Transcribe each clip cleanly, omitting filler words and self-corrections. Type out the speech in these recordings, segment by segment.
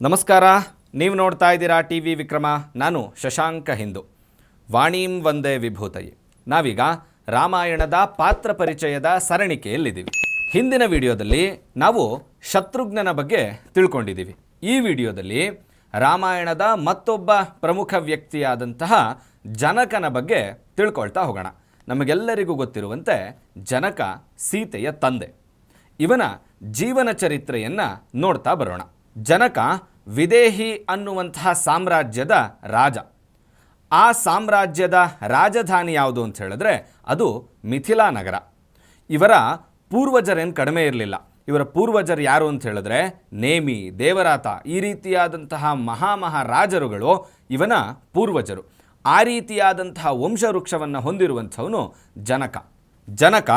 ನಮಸ್ಕಾರ. ನೀವು ನೋಡ್ತಾ ಇದ್ದೀರಾ ಟಿ ವಿ ವಿಕ್ರಮ. ನಾನು ಶಶಾಂಕ ಹಿಂದೂ. ವಾಣೀಂ ವಂದೇ ವಿಭೂತಯೇ. ನಾವೀಗ ರಾಮಾಯಣದ ಪಾತ್ರ ಪರಿಚಯದ ಸರಣಿಕೆಯಲ್ಲಿದ್ದೀವಿ. ಹಿಂದಿನ ವಿಡಿಯೋದಲ್ಲಿ ನಾವು ಶತ್ರುಘ್ನನ ಬಗ್ಗೆ ತಿಳ್ಕೊಂಡಿದ್ದೀವಿ. ಈ ವಿಡಿಯೋದಲ್ಲಿ ರಾಮಾಯಣದ ಮತ್ತೊಬ್ಬ ಪ್ರಮುಖ ವ್ಯಕ್ತಿಯಾದಂತಹ ಜನಕನ ಬಗ್ಗೆ ತಿಳ್ಕೊಳ್ತಾ ಹೋಗೋಣ. ನಮಗೆಲ್ಲರಿಗೂ ಗೊತ್ತಿರುವಂತೆ ಜನಕ ಸೀತೆಯ ತಂದೆ. ಇವನ ಜೀವನ ಚರಿತ್ರೆಯನ್ನು ನೋಡ್ತಾ ಬರೋಣ. ಜನಕ ವಿದೇಹಿ ಅನ್ನುವಂತಹ ಸಾಮ್ರಾಜ್ಯದ ರಾಜ. ಆ ಸಾಮ್ರಾಜ್ಯದ ರಾಜಧಾನಿ ಯಾವುದು ಅಂತ ಹೇಳಿದ್ರೆ ಅದು ಮಿಥಿಲಾ ನಗರ. ಇವರ ಪೂರ್ವಜರೇನು ಕಡಿಮೆ ಇರಲಿಲ್ಲ. ಇವರ ಪೂರ್ವಜರು ಯಾರು ಅಂತ ಹೇಳಿದ್ರೆ ನೇಮಿ, ದೇವರಾತ, ಈ ರೀತಿಯಾದಂತಹ ಮಹಾರಾಜರುಗಳು ಇವನ ಪೂರ್ವಜರು. ಆ ರೀತಿಯಾದಂತಹ ವಂಶವೃಕ್ಷವನ್ನು ಹೊಂದಿರುವಂಥವನು ಜನಕ. ಜನಕ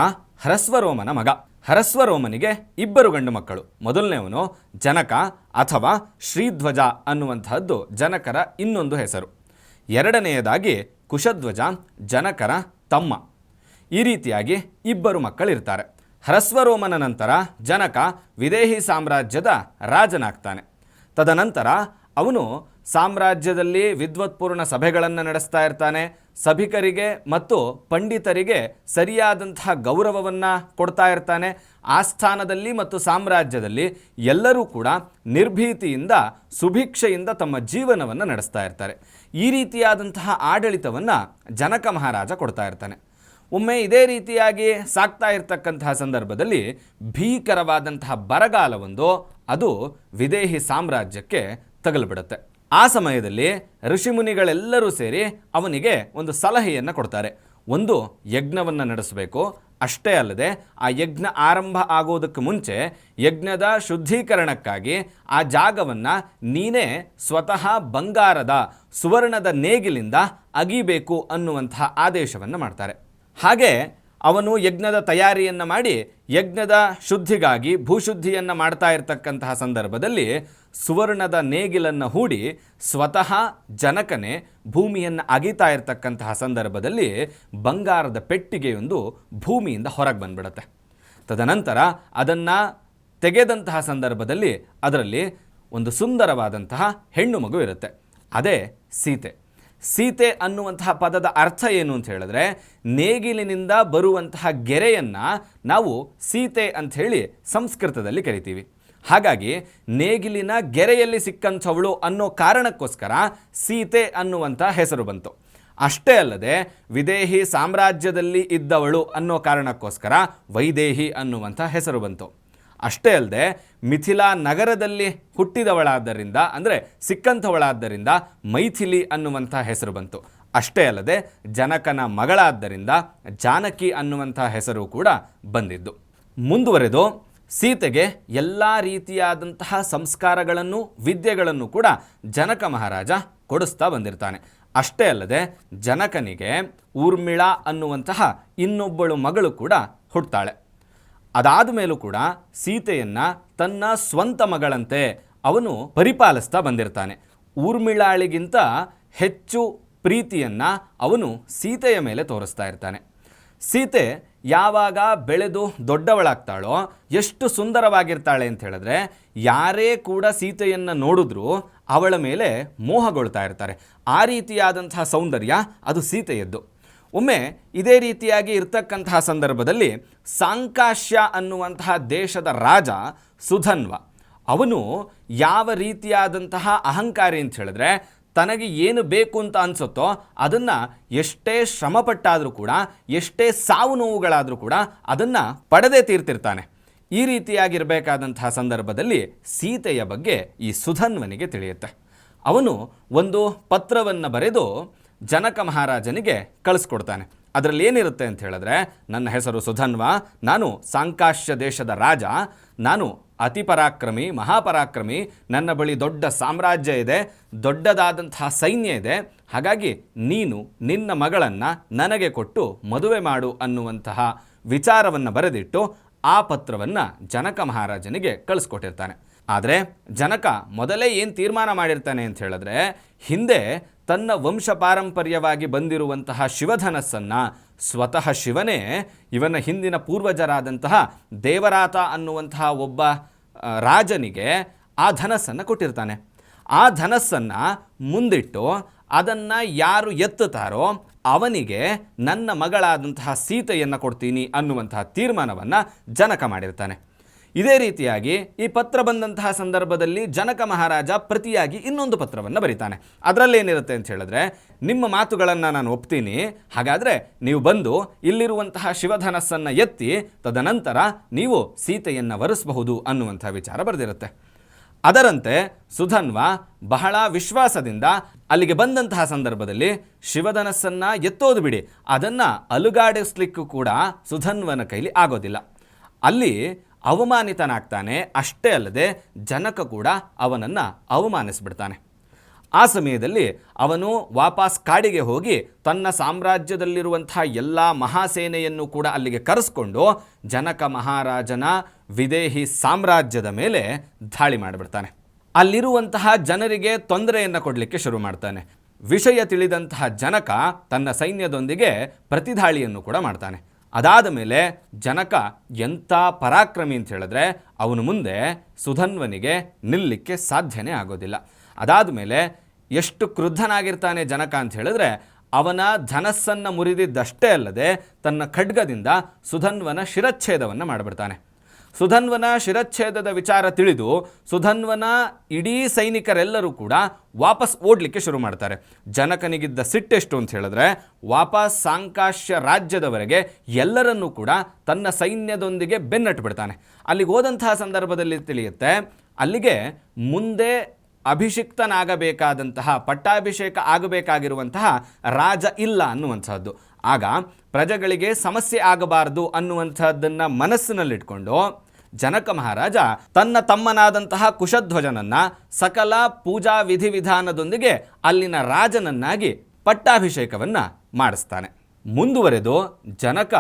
ಹರಸ್ವರೋಮನ ಮಗ. ಹರಸ್ವರೋಮನಿಗೆ ಇಬ್ಬರು ಗಂಡು ಮಕ್ಕಳು. ಮೊದಲನೇವನು ಜನಕ ಅಥವಾ ಶ್ರೀಧ್ವಜ ಅನ್ನುವಂತಹದ್ದು ಜನಕರ ಇನ್ನೊಂದು ಹೆಸರು. ಎರಡನೆಯದಾಗಿ ಕುಶಧ್ವಜ, ಜನಕರ ತಮ್ಮ. ಈ ರೀತಿಯಾಗಿ ಇಬ್ಬರು ಮಕ್ಕಳಿರ್ತಾರೆ. ಹರಸ್ವರೋಮನ ನಂತರ ಜನಕ ವಿದೇಹಿ ಸಾಮ್ರಾಜ್ಯದ ರಾಜನಾಗ್ತಾನೆ. ತದನಂತರ ಅವನು ಸಾಮ್ರಾಜ್ಯದಲ್ಲಿ ವಿದ್ವತ್ಪೂರ್ಣ ಸಭೆಗಳನ್ನು ನಡೆಸ್ತಾ ಇರ್ತಾನೆ. ಸಭಿಕರಿಗೆ ಮತ್ತು ಪಂಡಿತರಿಗೆ ಸರಿಯಾದಂತಹ ಗೌರವವನ್ನು ಕೊಡ್ತಾ ಇರ್ತಾನೆ. ಆಸ್ಥಾನದಲ್ಲಿ ಮತ್ತು ಸಾಮ್ರಾಜ್ಯದಲ್ಲಿ ಎಲ್ಲರೂ ಕೂಡ ನಿರ್ಭೀತಿಯಿಂದ ಸುಭಿಕ್ಷೆಯಿಂದ ತಮ್ಮ ಜೀವನವನ್ನು ನಡೆಸ್ತಾ ಇರ್ತಾರೆ. ಈ ರೀತಿಯಾದಂತಹ ಆಡಳಿತವನ್ನು ಜನಕ ಮಹಾರಾಜ ಕೊಡ್ತಾ ಇರ್ತಾನೆ. ಒಮ್ಮೆ ಇದೇ ರೀತಿಯಾಗಿ ಸಾಕ್ತಾ ಇರ್ತಕ್ಕಂತಹ ಸಂದರ್ಭದಲ್ಲಿ ಭೀಕರವಾದಂತಹ ಬರಗಾಲವೊಂದು ಅದು ವಿದೇಹಿ ಸಾಮ್ರಾಜ್ಯಕ್ಕೆ ತಗಲ್ಬಿಡುತ್ತೆ. ಆ ಸಮಯದಲ್ಲಿ ಋಷಿಮುನಿಗಳೆಲ್ಲರೂ ಸೇರಿ ಅವನಿಗೆ ಒಂದು ಸಲಹೆಯನ್ನು ಕೊಡ್ತಾರೆ. ಒಂದು ಯಜ್ಞವನ್ನು ನಡೆಸಬೇಕು. ಅಷ್ಟೇ ಅಲ್ಲದೆ ಆ ಯಜ್ಞ ಆರಂಭ ಆಗೋದಕ್ಕೆ ಮುಂಚೆ ಯಜ್ಞದ ಶುದ್ಧೀಕರಣಕ್ಕಾಗಿ ಆ ಜಾಗವನ್ನು ನೀನೇ ಸ್ವತಃ ಬಂಗಾರದ ಸುವರ್ಣದ ನೇಗಿಲಿಂದ ಅಗಿಬೇಕು ಅನ್ನುವಂತಹ ಆದೇಶವನ್ನು ಮಾಡ್ತಾರೆ. ಹಾಗೆ ಅವನು ಯಜ್ಞದ ತಯಾರಿಯನ್ನು ಮಾಡಿ ಯಜ್ಞದ ಶುದ್ಧಿಗಾಗಿ ಭೂಶುದ್ಧಿಯನ್ನು ಮಾಡ್ತಾ ಇರತಕ್ಕಂತಹ ಸಂದರ್ಭದಲ್ಲಿ ಸುವರ್ಣದ ನೇಗಿಲನ್ನು ಹೂಡಿ ಸ್ವತಃ ಜನಕನೇ ಭೂಮಿಯನ್ನು ಅಗಿತಾ ಇರತಕ್ಕಂತಹ ಸಂದರ್ಭದಲ್ಲಿ ಬಂಗಾರದ ಪೆಟ್ಟಿಗೆಯೊಂದು ಭೂಮಿಯಿಂದ ಹೊರಗೆ ಬಂದ್ಬಿಡುತ್ತೆ. ತದನಂತರ ಅದನ್ನು ತೆಗೆದಂತಹ ಸಂದರ್ಭದಲ್ಲಿ ಅದರಲ್ಲಿ ಒಂದು ಸುಂದರವಾದಂತಹ ಹೆಣ್ಣು ಮಗು ಇರುತ್ತೆ. ಅದೇ ಸೀತೆ. ಸೀತೆ ಅನ್ನುವಂತಹ ಪದದ ಅರ್ಥ ಏನು ಅಂತ ಹೇಳಿದ್ರೆ ನೇಗಿಲಿನಿಂದ ಬರುವಂತಹ ಗೆರೆಯನ್ನು ನಾವು ಸೀತೆ ಅಂಥೇಳಿ ಸಂಸ್ಕೃತದಲ್ಲಿ ಕರಿತೀವಿ. ಹಾಗಾಗಿ ನೇಗಿಲಿನ ಗೆರೆಯಲ್ಲಿ ಸಿಕ್ಕಂಥವಳು ಅನ್ನೋ ಕಾರಣಕ್ಕೋಸ್ಕರ ಸೀತೆ ಅನ್ನುವಂಥ ಹೆಸರು ಬಂತು. ಅಷ್ಟೇ ಅಲ್ಲದೆ ವಿದೇಹಿ ಸಾಮ್ರಾಜ್ಯದಲ್ಲಿ ಇದ್ದವಳು ಅನ್ನೋ ಕಾರಣಕ್ಕೋಸ್ಕರ ವೈದೇಹಿ ಅನ್ನುವಂಥ ಹೆಸರು ಬಂತು. ಅಷ್ಟೇ ಅಲ್ಲದೆ ಮಿಥಿಲಾ ನಗರದಲ್ಲಿ ಹುಟ್ಟಿದವಳಾದ್ದರಿಂದ ಅಂದರೆ ಸಿಕ್ಕಂಥವಳಾದ್ದರಿಂದ ಮೈಥಿಲಿ ಅನ್ನುವಂಥ ಹೆಸರು ಬಂತು. ಅಷ್ಟೇ ಅಲ್ಲದೆ ಜನಕನ ಮಗಳಾದ್ದರಿಂದ ಜಾನಕಿ ಅನ್ನುವಂಥ ಹೆಸರು ಕೂಡ ಬಂದಿದ್ದು. ಮುಂದುವರೆದು ಸೀತೆಗೆ ಎಲ್ಲ ರೀತಿಯಾದಂತಹ ಸಂಸ್ಕಾರಗಳನ್ನು ವಿದ್ಯೆಗಳನ್ನು ಕೂಡ ಜನಕ ಮಹಾರಾಜ ಕೊಡಿಸ್ತಾ ಬಂದಿರ್ತಾನೆ. ಅಷ್ಟೇ ಅಲ್ಲದೆ ಜನಕನಿಗೆ ಊರ್ಮಿಳಾ ಅನ್ನುವಂತಹ ಇನ್ನೊಬ್ಬಳು ಮಗಳು ಕೂಡ ಹುಟ್ಟುತ್ತಾಳೆ. ಅದಾದ ಮೇಲೂ ಕೂಡ ಸೀತೆಯನ್ನು ತನ್ನ ಸ್ವಂತ ಮಗಳಂತೆ ಅವನು ಪರಿಪಾಲಿಸ್ತಾ ಬಂದಿರ್ತಾನೆ. ಊರ್ಮಿಳಾಳಿಗಿಂತ ಹೆಚ್ಚು ಪ್ರೀತಿಯನ್ನು ಅವನು ಸೀತೆಯ ಮೇಲೆ ತೋರಿಸ್ತಾ ಇರ್ತಾನೆ. ಸೀತೆ ಯಾವಾಗ ಬೆಳೆದು ದೊಡ್ಡವಳಾಗ್ತಾಳೋ ಎಷ್ಟು ಸುಂದರವಾಗಿರ್ತಾಳೆ ಅಂತ ಹೇಳಿದ್ರೆ ಯಾರೇ ಕೂಡ ಸೀತೆಯನ್ನು ನೋಡಿದ್ರೂ ಅವಳ ಮೇಲೆ ಮೋಹಗೊಳ್ತಾ ಇರ್ತಾರೆ. ಆ ರೀತಿಯಾದಂತಹ ಸೌಂದರ್ಯ ಅದು ಸೀತೆಯದ್ದು. ಒಮ್ಮೆ ಇದೇ ರೀತಿಯಾಗಿ ಇರ್ತಕ್ಕಂತಹ ಸಂದರ್ಭದಲ್ಲಿ ಸಾಂಕಾಶ್ಯ ಅನ್ನುವಂತಹ ದೇಶದ ರಾಜ ಸುಧನ್ವ ಅವನು ಯಾವ ರೀತಿಯಾದಂತಹ ಅಹಂಕಾರಿ ಅಂತ ಹೇಳಿದ್ರೆ ತನಗೆ ಏನು ಬೇಕು ಅಂತ ಅನಿಸುತ್ತೋ ಅದನ್ನು ಎಷ್ಟೇ ಶ್ರಮಪಟ್ಟಾದರೂ ಕೂಡ ಎಷ್ಟೇ ಸಾವು ನೋವುಗಳಾದರೂ ಕೂಡ ಅದನ್ನು ಪಡೆದೇ ತೀರ್ತಿರ್ತಾನೆ. ಈ ರೀತಿಯಾಗಿರಬೇಕಾದಂತಹ ಸಂದರ್ಭದಲ್ಲಿ ಸೀತೆಯ ಬಗ್ಗೆ ಈ ಸುಧನ್ವನಿಗೆ ತಿಳಿಯುತ್ತೆ. ಅವನು ಒಂದು ಪತ್ರವನ್ನು ಬರೆದು ಜನಕ ಮಹಾರಾಜನಿಗೆ ಕಳಿಸ್ಕೊಡ್ತಾನೆ. ಅದರಲ್ಲಿ ಏನಿರುತ್ತೆ ಅಂತ ಹೇಳಿದ್ರೆ ನನ್ನ ಹೆಸರು ಸುಧನ್ವ, ನಾನು ಸಾಂಕಾಶ್ಯ ದೇಶದ ರಾಜ, ನಾನು ಅತಿ ಪರಾಕ್ರಮಿ, ಮಹಾಪರಾಕ್ರಮಿ, ನನ್ನ ಬಳಿ ದೊಡ್ಡ ಸಾಮ್ರಾಜ್ಯ ಇದೆ, ದೊಡ್ಡದಾದಂತಹ ಸೈನ್ಯ ಇದೆ. ಹಾಗಾಗಿ ನೀನು ನಿನ್ನ ಮಗಳನ್ನು ನನಗೆ ಕೊಟ್ಟು ಮದುವೆ ಮಾಡು ಅನ್ನುವಂತಹ ವಿಚಾರವನ್ನು ಬರೆದಿಟ್ಟು ಆ ಪತ್ರವನ್ನು ಜನಕ ಮಹಾರಾಜನಿಗೆ ಕಳಿಸ್ಕೊಟ್ಟಿರ್ತಾನೆ. ಆದರೆ ಜನಕ ಮೊದಲೇ ಏನು ತೀರ್ಮಾನ ಮಾಡಿರ್ತಾನೆ ಅಂತ ಹೇಳಿದ್ರೆ ಹಿಂದೆ ತನ್ನ ವಂಶ ಪಾರಂಪರ್ಯವಾಗಿ ಬಂದಿರುವಂತಹ ಶಿವಧನಸ್ಸನ್ನು ಸ್ವತಃ ಶಿವನೇ ಇವನ ಹಿಂದಿನ ಪೂರ್ವಜರಾದಂತಹ ದೇವರಾತ ಅನ್ನುವಂತಹ ಒಬ್ಬ ರಾಜನಿಗೆ ಆ ಧನಸ್ಸನ್ನು ಕೊಟ್ಟಿರ್ತಾನೆ. ಆ ಧನಸ್ಸನ್ನು ಮುಂದಿಟ್ಟು ಅದನ್ನು ಯಾರು ಎತ್ತುತ್ತಾರೋ ಅವನಿಗೆ ನನ್ನ ಮಗಳಾದಂತಹ ಸೀತೆಯನ್ನು ಕೊಡ್ತೀನಿ ಅನ್ನುವಂತಹ ತೀರ್ಮಾನವನ್ನು ಜನಕ ಮಾಡಿರ್ತಾನೆ. ಇದೇ ರೀತಿಯಾಗಿ ಈ ಪತ್ರ ಬಂದಂತಹ ಸಂದರ್ಭದಲ್ಲಿ ಜನಕ ಮಹಾರಾಜ ಪ್ರತಿಯಾಗಿ ಇನ್ನೊಂದು ಪತ್ರವನ್ನು ಬರೀತಾನೆ. ಅದರಲ್ಲೇನಿರುತ್ತೆ ಅಂತ ಹೇಳಿದ್ರೆ, ನಿಮ್ಮ ಮಾತುಗಳನ್ನು ನಾನು ಒಪ್ತೀನಿ, ಹಾಗಾದರೆ ನೀವು ಬಂದು ಇಲ್ಲಿರುವಂತಹ ಶಿವಧನಸ್ಸನ್ನು ಎತ್ತಿ ತದನಂತರ ನೀವು ಸೀತೆಯನ್ನು ವರಿಸಬಹುದು ಅನ್ನುವಂಥ ವಿಚಾರ ಬರೆದಿರುತ್ತೆ. ಅದರಂತೆ ಸುಧನ್ವ ಬಹಳ ವಿಶ್ವಾಸದಿಂದ ಅಲ್ಲಿಗೆ ಬಂದಂತಹ ಸಂದರ್ಭದಲ್ಲಿ ಶಿವಧನಸ್ಸನ್ನು ಎತ್ತೋದು ಬಿಡಿ, ಅದನ್ನು ಅಲುಗಾಡಿಸ್ಲಿಕ್ಕೂ ಕೂಡ ಸುಧನ್ವನ ಕೈಲಿ ಆಗೋದಿಲ್ಲ. ಅಲ್ಲಿ ಅವಮಾನಿತನಾಗ್ತಾನೆ. ಅಷ್ಟೇ ಅಲ್ಲದೆ ಜನಕ ಕೂಡ ಅವನನ್ನು ಅವಮಾನಿಸಿಬಿಡ್ತಾನೆ. ಆ ಸಮಯದಲ್ಲಿ ಅವನು ವಾಪಸ್ ಕಾಡಿಗೆ ಹೋಗಿ ತನ್ನ ಸಾಮ್ರಾಜ್ಯದಲ್ಲಿರುವಂಥ ಎಲ್ಲ ಮಹಾಸೇನೆಯನ್ನು ಕೂಡ ಅಲ್ಲಿಗೆ ಕರೆಸ್ಕೊಂಡು ಜನಕ ಮಹಾರಾಜನ ವಿದೇಹಿ ಸಾಮ್ರಾಜ್ಯದ ಮೇಲೆ ದಾಳಿ ಮಾಡಿಬಿಡ್ತಾನೆ. ಅಲ್ಲಿರುವಂತಹ ಜನರಿಗೆ ತೊಂದರೆಯನ್ನು ಕೊಡಲಿಕ್ಕೆ ಶುರು ಮಾಡ್ತಾನೆ. ವಿಷಯ ತಿಳಿದಂತಹ ಜನಕ ತನ್ನ ಸೈನ್ಯದೊಂದಿಗೆ ಪ್ರತಿದಾಳಿಯನ್ನು ಕೂಡ ಮಾಡ್ತಾನೆ. ಅದಾದ ಮೇಲೆ ಜನಕ ಎಂಥ ಪರಾಕ್ರಮಿ ಅಂತ ಹೇಳಿದ್ರೆ ಅವನು ಮುಂದೆ ಸುಧನ್ವನಿಗೆ ನಿಲ್ಲಲಿಕ್ಕೆ ಸಾಧ್ಯನೇ ಆಗೋದಿಲ್ಲ. ಅದಾದ ಮೇಲೆ ಎಷ್ಟು ಕ್ರುದ್ಧನಾಗಿರ್ತಾನೆ ಜನಕ ಅಂತ ಹೇಳಿದ್ರೆ, ಅವನ ಧನಸ್ಸನ್ನು ಮುರಿದಿದ್ದಷ್ಟೇ ಅಲ್ಲದೆ ತನ್ನ ಖಡ್ಗದಿಂದ ಸುಧನ್ವನ ಶಿರಚ್ಛೇದವನ್ನು ಮಾಡಿಬಿಡ್ತಾನೆ. ಸುಧನ್ವನ ಶಿರಚ್ಛೇದದ ವಿಚಾರ ತಿಳಿದು ಸುಧನ್ವನ ಇಡೀ ಸೈನಿಕರೆಲ್ಲರೂ ಕೂಡ ವಾಪಸ್ ಓಡಲಿಕ್ಕೆ ಶುರು ಮಾಡ್ತಾರೆ. ಜನಕನಿಗಿದ್ದ ಸಿಟ್ಟೆಷ್ಟು ಅಂತ ಹೇಳಿದ್ರೆ, ವಾಪಸ್ ಸಾಂಕಾಶ್ಯ ರಾಜ್ಯದವರೆಗೆ ಎಲ್ಲರನ್ನೂ ಕೂಡ ತನ್ನ ಸೈನ್ಯದೊಂದಿಗೆ ಬೆನ್ನಟ್ಟು ಬಿಡ್ತಾನೆ. ಅಲ್ಲಿಗೆ ಹೋದಂತಹ ಸಂದರ್ಭದಲ್ಲಿ ತಿಳಿಯುತ್ತೆ, ಅಲ್ಲಿಗೆ ಮುಂದೆ ಅಭಿಷಿಕ್ತನಾಗಬೇಕಾದಂತಹ ಪಟ್ಟಾಭಿಷೇಕ ಆಗಬೇಕಾಗಿರುವಂತಹ ರಾಜ ಇಲ್ಲ ಅನ್ನುವಂಥದ್ದು. ಆಗ ಪ್ರಜೆಗಳಿಗೆ ಸಮಸ್ಯೆ ಆಗಬಾರದು ಅನ್ನುವಂಥದ್ದನ್ನು ಮನಸ್ಸಿನಲ್ಲಿಟ್ಕೊಂಡು ಜನಕ ಮಹಾರಾಜ ತನ್ನ ತಮ್ಮನಾದಂತಹ ಕುಶಧ್ವಜನನ್ನು ಸಕಲ ಪೂಜಾ ವಿಧಿವಿಧಾನದೊಂದಿಗೆ ಅಲ್ಲಿನ ರಾಜನನ್ನಾಗಿ ಪಟ್ಟಾಭಿಷೇಕವನ್ನು ಮಾಡಿಸ್ತಾನೆ. ಮುಂದುವರೆದು ಜನಕ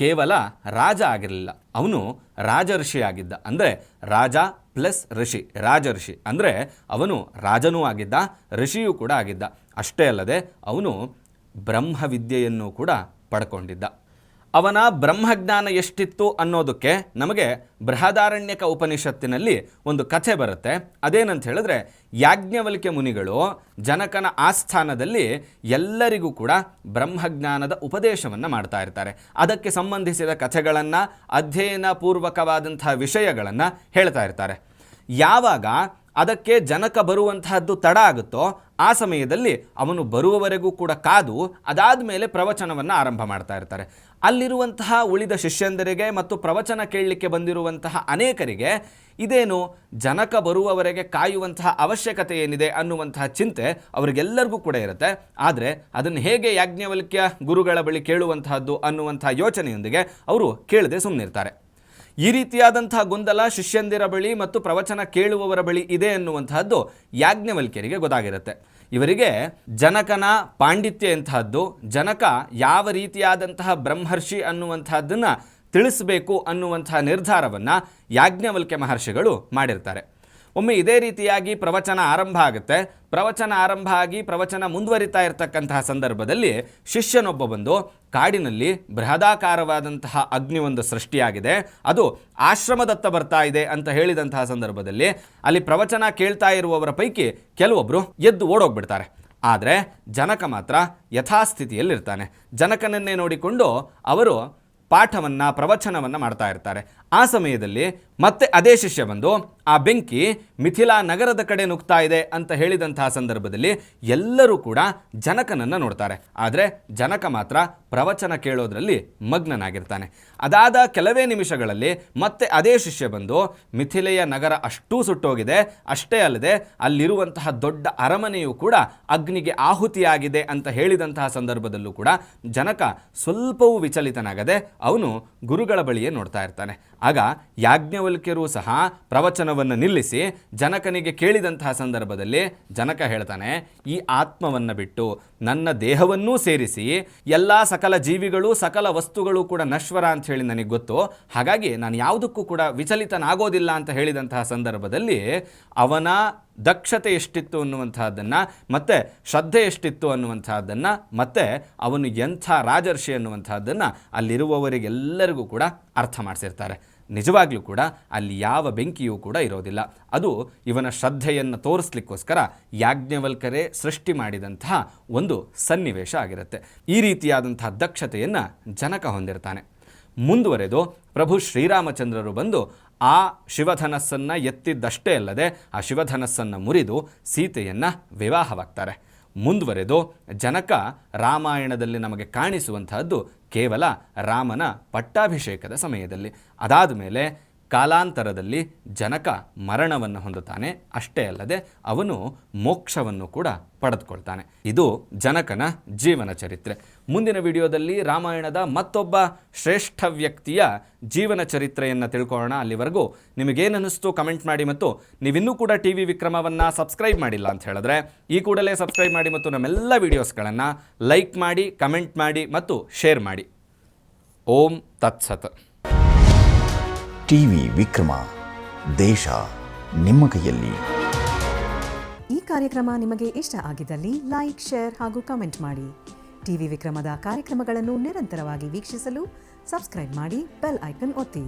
ಕೇವಲ ರಾಜ ಆಗಿರಲಿಲ್ಲ, ಅವನು ರಾಜಋಷಿ ಆಗಿದ್ದ. ಅಂದರೆ ರಾಜ ಪ್ಲಸ್ ಋಷಿ, ರಾಜಋಷಿ ಅಂದರೆ ಅವನು ರಾಜನೂ ಆಗಿದ್ದ, ಋಷಿಯೂ ಕೂಡ ಆಗಿದ್ದ. ಅಷ್ಟೇ ಅಲ್ಲದೆ ಅವನು ಬ್ರಹ್ಮವಿದ್ಯೆಯನ್ನು ಕೂಡ ಪಡ್ಕೊಂಡಿದ್ದ. ಅವನ ಬ್ರಹ್ಮಜ್ಞಾನ ಎಷ್ಟಿತ್ತು ಅನ್ನೋದಕ್ಕೆ ನಮಗೆ ಬೃಹದಾರಣ್ಯಕ ಉಪನಿಷತ್ತಿನಲ್ಲಿ ಒಂದು ಕಥೆ ಬರುತ್ತೆ. ಅದೇನಂತ ಹೇಳಿದ್ರೆ, ಯಾಜ್ಞವಲ್ಕ್ಯ ಮುನಿಗಳು ಜನಕನ ಆಸ್ಥಾನದಲ್ಲಿ ಎಲ್ಲರಿಗೂ ಕೂಡ ಬ್ರಹ್ಮಜ್ಞಾನದ ಉಪದೇಶವನ್ನು ಮಾಡ್ತಾ ಇರ್ತಾರೆ. ಅದಕ್ಕೆ ಸಂಬಂಧಿಸಿದ ಕಥೆಗಳನ್ನು, ಅಧ್ಯಯನ ಪೂರ್ವಕವಾದಂತಹ ವಿಷಯಗಳನ್ನು ಹೇಳ್ತಾ ಇರ್ತಾರೆ. ಯಾವಾಗ ಅದಕ್ಕೆ ಜನಕ ಬರುವಂತಹದ್ದು ತಡ ಆಗುತ್ತೋ ಆ ಸಮಯದಲ್ಲಿ ಅವನು ಬರುವವರೆಗೂ ಕೂಡ ಕಾದು ಅದಾದ ಮೇಲೆ ಪ್ರವಚನವನ್ನು ಆರಂಭ ಮಾಡ್ತಾ ಇರ್ತಾರೆ. ಅಲ್ಲಿರುವಂತಹ ಉಳಿದ ಶಿಷ್ಯಂದರಿಗೆ ಮತ್ತು ಪ್ರವಚನ ಕೇಳಲಿಕ್ಕೆ ಬಂದಿರುವಂತಹ ಅನೇಕರಿಗೆ ಇದೇನು ಜನಕ ಬರುವವರೆಗೆ ಕಾಯುವಂತಹ ಅವಶ್ಯಕತೆ ಏನಿದೆ ಅನ್ನುವಂತಹ ಚಿಂತೆ ಅವರಿಗೆಲ್ಲರಿಗೂ ಕೂಡ ಇರುತ್ತೆ. ಆದರೆ ಅದನ್ನು ಹೇಗೆ ಯಾಜ್ಞವಲ್ಕ್ಯ ಗುರುಗಳ ಬಳಿ ಕೇಳುವಂತಹದ್ದು ಅನ್ನುವಂತಹ ಯೋಚನೆಯೊಂದಿಗೆ ಅವರು ಕೇಳದೆ ಸುಮ್ಮನಿರ್ತಾರೆ. ಈ ರೀತಿಯಾದಂತಹ ಗೊಂದಲ ಶಿಷ್ಯಂದಿರ ಬಳಿ ಮತ್ತು ಪ್ರವಚನ ಕೇಳುವವರ ಬಳಿ ಇದೆ ಅನ್ನುವಂತಹದ್ದು ಯಾಜ್ಞವಲ್ಕ್ಯರಿಗೆ ಗೊತ್ತಾಗಿರುತ್ತೆ. ಇವರಿಗೆ ಜನಕನ ಪಾಂಡಿತ್ಯ ಎಂತಹದ್ದು, ಜನಕ ಯಾವ ರೀತಿಯಾದಂತಹ ಬ್ರಹ್ಮರ್ಷಿ ಅನ್ನುವಂತಹದ್ದನ್ನು ತಿಳಿಸಬೇಕು ಅನ್ನುವಂತಹ ನಿರ್ಧಾರವನ್ನು ಯಾಜ್ಞವಲ್ಕ್ಯ ಮಹರ್ಷಿಗಳು ಮಾಡಿರ್ತಾರೆ. ಒಮ್ಮೆ ಇದೇ ರೀತಿಯಾಗಿ ಪ್ರವಚನ ಆರಂಭ ಆಗುತ್ತೆ. ಪ್ರವಚನ ಆರಂಭ ಆಗಿ ಪ್ರವಚನ ಮುಂದುವರಿತಾ ಇರತಕ್ಕಂತಹ ಸಂದರ್ಭದಲ್ಲಿ ಶಿಷ್ಯನೊಬ್ಬ ಬಂದು, ಕಾಡಿನಲ್ಲಿ ಬೃಹದಾಕಾರವಾದಂತಹ ಅಗ್ನಿ ಒಂದು ಸೃಷ್ಟಿಯಾಗಿದೆ, ಅದು ಆಶ್ರಮದತ್ತ ಬರ್ತಾ ಇದೆ ಅಂತ ಹೇಳಿದಂತಹ ಸಂದರ್ಭದಲ್ಲಿ ಅಲ್ಲಿ ಪ್ರವಚನ ಕೇಳ್ತಾ ಇರುವವರ ಪೈಕಿ ಕೆಲವೊಬ್ಬರು ಎದ್ದು ಓಡೋಗ್ಬಿಡ್ತಾರೆ. ಆದರೆ ಜನಕ ಮಾತ್ರ ಯಥಾಸ್ಥಿತಿಯಲ್ಲಿರ್ತಾನೆ. ಜನಕನನ್ನೇ ನೋಡಿಕೊಂಡು ಅವರು ಪಾಠವನ್ನು ಪ್ರವಚನವನ್ನು ಮಾಡ್ತಾ ಇರ್ತಾರೆ. ಆ ಸಮಯದಲ್ಲಿ ಮತ್ತೆ ಅದೇ ಶಿಷ್ಯ ಬಂದು ಆ ಬೆಂಕಿ ಮಿಥಿಲಾ ನಗರದ ಕಡೆ ನುಗ್ತಾ ಇದೆ ಅಂತ ಹೇಳಿದಂತಹ ಸಂದರ್ಭದಲ್ಲಿ ಎಲ್ಲರೂ ಕೂಡ ಜನಕನನ್ನು ನೋಡ್ತಾರೆ. ಆದರೆ ಜನಕ ಮಾತ್ರ ಪ್ರವಚನ ಕೇಳೋದ್ರಲ್ಲಿ ಮಗ್ನನಾಗಿರ್ತಾನೆ. ಅದಾದ ಕೆಲವೇ ನಿಮಿಷಗಳಲ್ಲಿ ಮತ್ತೆ ಅದೇ ಶಿಷ್ಯ ಬಂದು ಮಿಥಿಲೆಯ ನಗರ ಅಷ್ಟೂ ಸುಟ್ಟೋಗಿದೆ, ಅಷ್ಟೇ ಅಲ್ಲದೆ ಅಲ್ಲಿರುವಂತಹ ದೊಡ್ಡ ಅರಮನೆಯೂ ಕೂಡ ಅಗ್ನಿಗೆ ಆಹುತಿಯಾಗಿದೆ ಅಂತ ಹೇಳಿದಂತಹ ಸಂದರ್ಭದಲ್ಲೂ ಕೂಡ ಜನಕ ಸ್ವಲ್ಪವೂ ವಿಚಲಿತನಾಗದೆ ಅವನು ಗುರುಗಳ ಬಳಿಯೇ ನೋಡ್ತಾ ಇರ್ತಾನೆ. ಆಗ ಯಾಜ್ಞವಲ್ಕ್ಯರು ಸಹ ಪ್ರವಚನವನ್ನು ನಿಲ್ಲಿಸಿ ಜನಕನಿಗೆ ಕೇಳಿದಂತಹ ಸಂದರ್ಭದಲ್ಲಿ ಜನಕ ಹೇಳ್ತಾನೆ, ಈ ಆತ್ಮವನ್ನು ಬಿಟ್ಟು ನನ್ನ ದೇಹವನ್ನೂ ಸೇರಿಸಿ ಎಲ್ಲ ಸಕಲ ಜೀವಿಗಳು ಸಕಲ ವಸ್ತುಗಳು ಕೂಡ ನಶ್ವರ ಅಂತ ಹೇಳಿ ನನಗೆ ಗೊತ್ತು, ಹಾಗಾಗಿ ನಾನು ಯಾವುದಕ್ಕೂ ಕೂಡ ವಿಚಲಿತನಾಗೋದಿಲ್ಲ ಅಂತ ಹೇಳಿದಂತಹ ಸಂದರ್ಭದಲ್ಲಿ ಅವನ ದಕ್ಷತೆ ಎಷ್ಟಿತ್ತು ಅನ್ನುವಂತಹದ್ದನ್ನು, ಮತ್ತು ಶ್ರದ್ಧೆ ಎಷ್ಟಿತ್ತು ಅನ್ನುವಂತಹದ್ದನ್ನು, ಮತ್ತು ಅವನು ಎಂಥ ರಾಜರ್ಷಿ ಅನ್ನುವಂತಹದ್ದನ್ನು ಅಲ್ಲಿರುವವರಿಗೆಲ್ಲರಿಗೂ ಕೂಡ ಅರ್ಥ ಮಾಡಿಸಿರ್ತಾರೆ. ನಿಜವಾಗ್ಲೂ ಕೂಡ ಅಲ್ಲಿ ಯಾವ ಬೆಂಕಿಯೂ ಕೂಡ ಇರೋದಿಲ್ಲ. ಅದು ಇವನ ಶ್ರದ್ಧೆಯನ್ನು ತೋರಿಸ್ಲಿಕ್ಕೋಸ್ಕರ ಯಾಜ್ಞವಲ್ಕರೇ ಸೃಷ್ಟಿ ಮಾಡಿದಂತಹ ಒಂದು ಸನ್ನಿವೇಶ ಆಗಿರುತ್ತೆ. ಈ ರೀತಿಯಾದಂತಹ ದಕ್ಷತೆಯನ್ನು ಜನಕ ಹೊಂದಿರ್ತಾನೆ. ಮುಂದುವರೆದು ಪ್ರಭು ಶ್ರೀರಾಮಚಂದ್ರರು ಬಂದು ಆ ಶಿವಧನಸ್ಸನ್ನು ಎತ್ತಿದ್ದಷ್ಟೇ ಅಲ್ಲದೆ ಆ ಶಿವಧನಸ್ಸನ್ನು ಮುರಿದು ಸೀತೆಯನ್ನು ವಿವಾಹವಾಗ್ತಾರೆ. ಮುಂದುವರೆದು ಜನಕ ರಾಮಾಯಣದಲ್ಲಿ ನಮಗೆ ಕಾಣಿಸುವಂತಹದ್ದು ಕೇವಲ ರಾಮನ ಪಟ್ಟಾಭಿಷೇಕದ ಸಮಯದಲ್ಲಿ. ಅದಾದ ಮೇಲೆ ಕಾಲಾಂತರದಲ್ಲಿ ಜನಕ ಮರಣವನ್ನು ಹೊಂದುತ್ತಾನೆ. ಅಷ್ಟೇ ಅಲ್ಲದೆ ಅವನು ಮೋಕ್ಷವನ್ನು ಕೂಡ ಪಡೆದುಕೊಳ್ತಾನೆ. ಇದು ಜನಕನ ಜೀವನ ಚರಿತ್ರೆ. ಮುಂದಿನ ವಿಡಿಯೋದಲ್ಲಿ ರಾಮಾಯಣದ ಮತ್ತೊಬ್ಬ ಶ್ರೇಷ್ಠ ವ್ಯಕ್ತಿಯ ಜೀವನ ಚರಿತ್ರೆಯನ್ನು ತಿಳ್ಕೊಳ್ಳೋಣ. ಅಲ್ಲಿವರೆಗೂ ನಿಮಗೇನನ್ನಿಸ್ತು ಕಮೆಂಟ್ ಮಾಡಿ, ಮತ್ತು ನೀವಿನ್ನೂ ಕೂಡ TV ವಿಕ್ರಮವನ್ನು ಸಬ್ಸ್ಕ್ರೈಬ್ ಮಾಡಿಲ್ಲ ಅಂತ ಹೇಳಿದ್ರೆ ಈ ಕೂಡಲೇ ಸಬ್ಸ್ಕ್ರೈಬ್ ಮಾಡಿ, ಮತ್ತು ನಮ್ಮೆಲ್ಲ ವಿಡಿಯೋಸ್ಗಳನ್ನು ಲೈಕ್ ಮಾಡಿ, ಕಮೆಂಟ್ ಮಾಡಿ ಮತ್ತು ಶೇರ್ ಮಾಡಿ. ಓಂ ತತ್ಸತ್. TV ವಿಕ್ರಮ, ದೇಶ ನಿಮ್ಮ ಕೈಯಲ್ಲಿ. ಈ ಕಾರ್ಯಕ್ರಮ ನಿಮಗೆ ಇಷ್ಟ ಆಗಿದ್ದಲ್ಲಿ ಲೈಕ್, ಶೇರ್ ಹಾಗೂ ಕಮೆಂಟ್ ಮಾಡಿ. TV ವಿಕ್ರಮದ ಕಾರ್ಯಕ್ರಮಗಳನ್ನು ನಿರಂತರವಾಗಿ ವೀಕ್ಷಿಸಲು ಸಬ್ಸ್ಕ್ರೈಬ್ ಮಾಡಿ, ಬೆಲ್ ಐಕನ್ ಒತ್ತಿ.